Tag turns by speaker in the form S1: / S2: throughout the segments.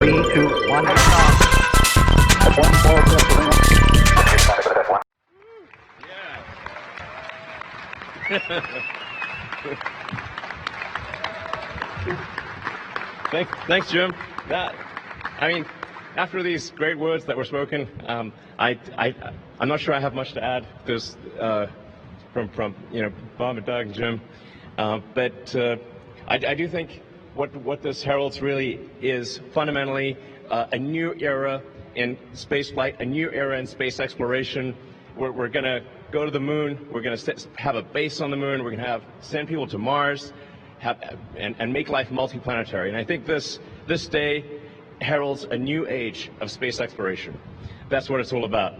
S1: 3, 2, 1.
S2: One small step for man.
S3: Thanks, Jim. I mean, after these great words that were spoken, I'm not sure I have much to add. There's from Bob and Doug and Jim, but I do think what this heralds really is fundamentally a new era in spaceflight, a new era in space exploration. We're going to go to the moon. We're going to have a base on the moon. We're going to send people to Mars, and make life multiplanetary. And I think this day heralds a new age of space exploration. That's what it's all about.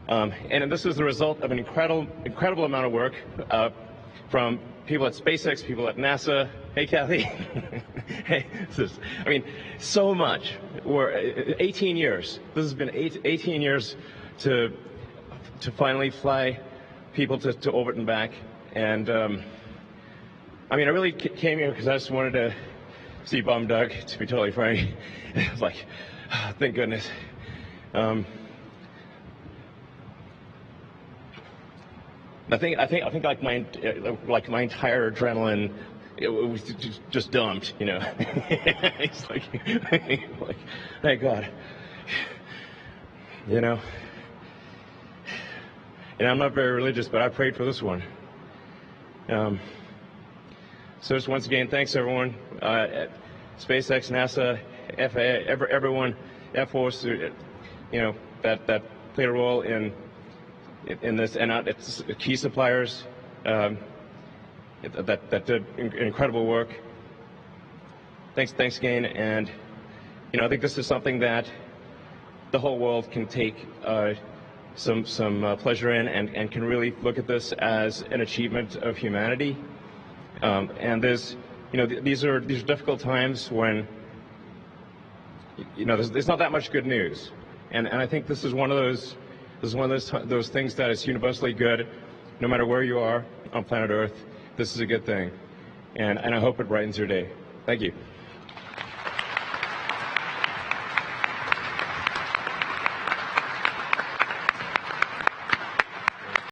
S3: And this is the result of an incredible amount of work from people at SpaceX, people at NASA. Hey, Kathy. Hey, so much. We're 18 years. This has been 18 years to finally fly people to orbit and back. And I really came here because I just wanted to see Bob and Doug, to be totally frank. It was like, oh, thank goodness. I think like my entire adrenaline, it was just dumped, It's like, thank God. And I'm not very religious, but I prayed for this one. So just once again, thanks everyone at SpaceX, NASA, FAA, everyone, Air Force, that played a role in this, and it's key suppliers that did incredible work. Thanks again, and I think this is something that the whole world can take some pleasure in, and can really look at this as an achievement of humanity. And there's, these are difficult times when, there's not that much good news, and I think this is one of those things that is universally good, no matter where you are on planet Earth. This is a good thing, and I hope it brightens your day. Thank you.